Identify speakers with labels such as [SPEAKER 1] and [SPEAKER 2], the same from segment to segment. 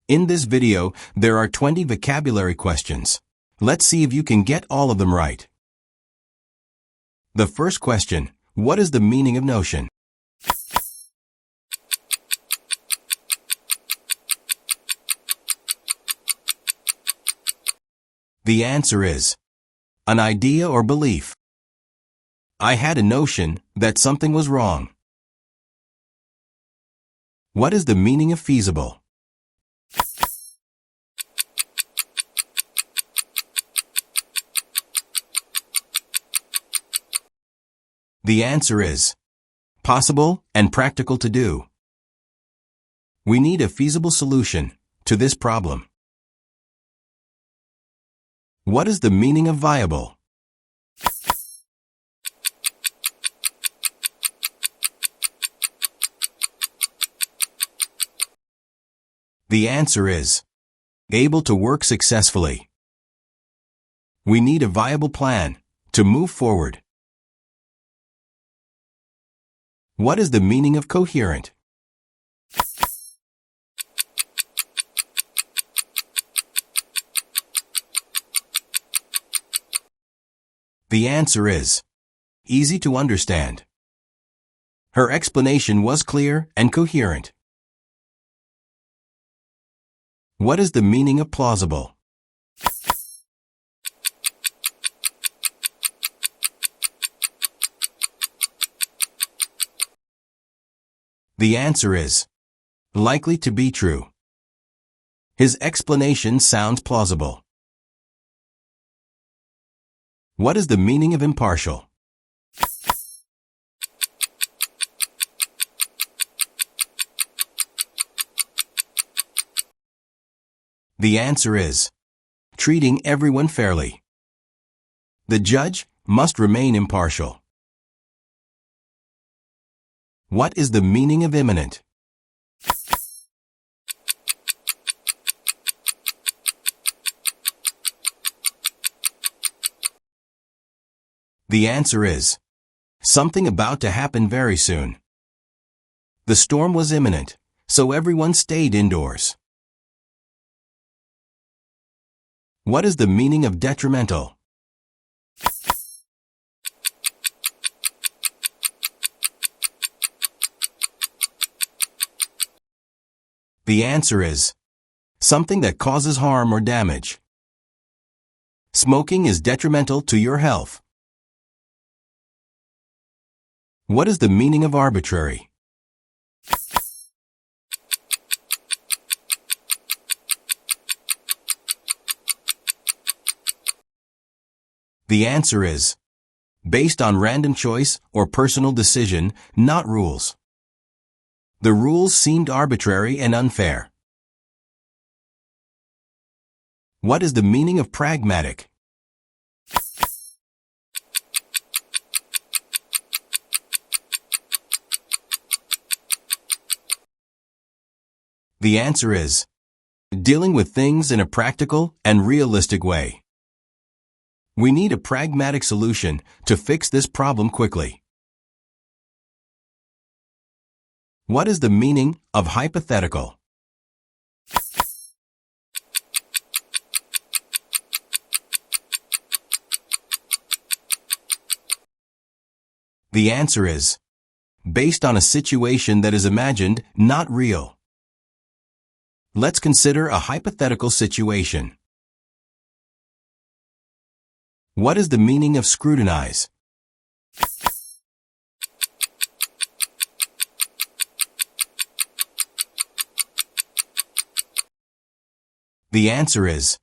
[SPEAKER 1] In this video, there are 20 vocabulary questions. Let's see if you can get all of them right. The first question, what is the meaning of notion? The answer is an idea or belief. I had a notion that something was wrong. What is the meaning of feasible? The answer is possible and practical to do. We need a feasible solution to this problem. What is the meaning of viable? The answer is able to work successfully. We need a viable plan to move forward. What is the meaning of coherent? The answer is easy to understand. Her explanation was clear and coherent. What is the meaning of plausible? The answer is likely to be true. His explanation sounds plausible. What is the meaning of impartial? The answer is treating everyone fairly. The judge must remain impartial. What is the meaning of imminent? The answer is something about to happen very soon. The storm was imminent, so everyone stayed indoors. What is the meaning of detrimental? The answer is something that causes harm or damage. Smoking is detrimental to your health. What is the meaning of arbitrary? The answer is based on random choice or personal decision, not rules. The rules seemed arbitrary and unfair. What is the meaning of pragmatic? The answer is dealing with things in a practical and realistic way. We need a pragmatic solution to fix this problem quickly. What is the meaning of hypothetical? The answer is based on a situation that is imagined, not real. Let's consider a hypothetical situation. What is the meaning of scrutinize? The answer is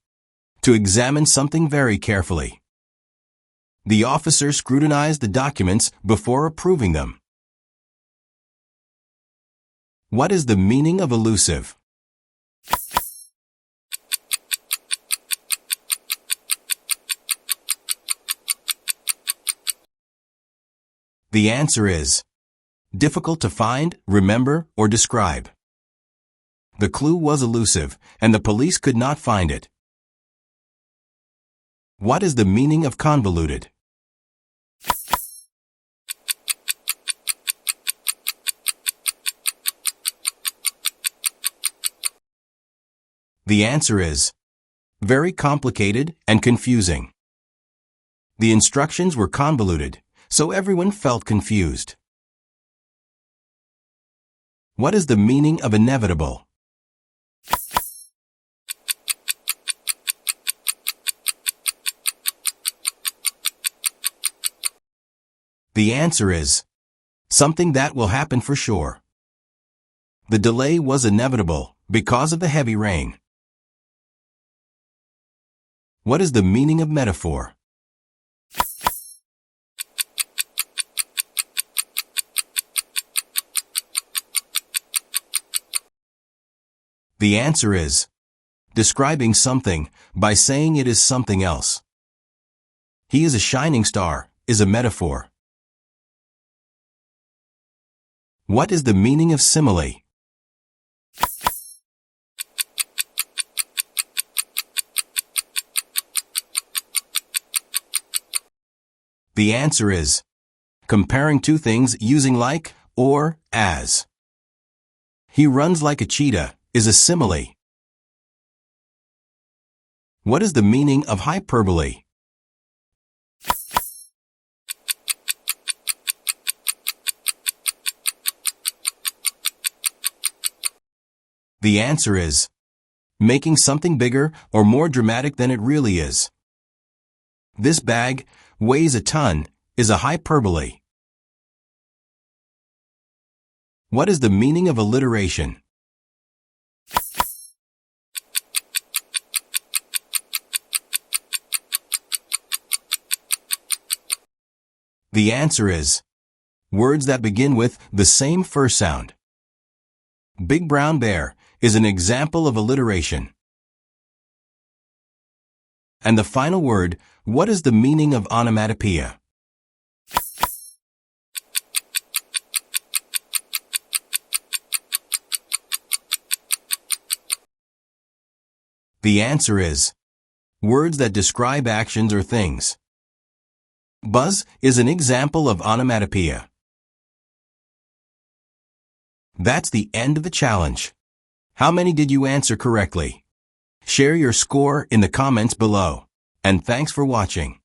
[SPEAKER 1] to examine something very carefully. The officer scrutinized the documents before approving them. What is the meaning of elusive? The answer is difficult to find, remember, or describe. The clue was elusive, and the police could not find it. What is the meaning of convoluted? The answer is very complicated and confusing. The instructions were convoluted, so everyone felt confused. What is the meaning of inevitable? The answer is something that will happen for sure. The delay was inevitable because of the heavy rain. What is the meaning of metaphor? The answer is describing something by saying it is something else. He is a shining star is a metaphor. What is the meaning of simile? The answer is comparing two things using like or as. He runs like a cheetah is a simile. What is the meaning of hyperbole? The answer is making something bigger or more dramatic than it really is. This bag weighs a ton is a hyperbole. What is the meaning of alliteration? The answer is words that begin with the same first sound. Big Brown Bear is an example of alliteration. And the final word, what is the meaning of onomatopoeia? The answer is words that describe actions or things. Buzz is an example of onomatopoeia. That's the end of the challenge. How many did you answer correctly? Share your score in the comments below. And thanks for watching.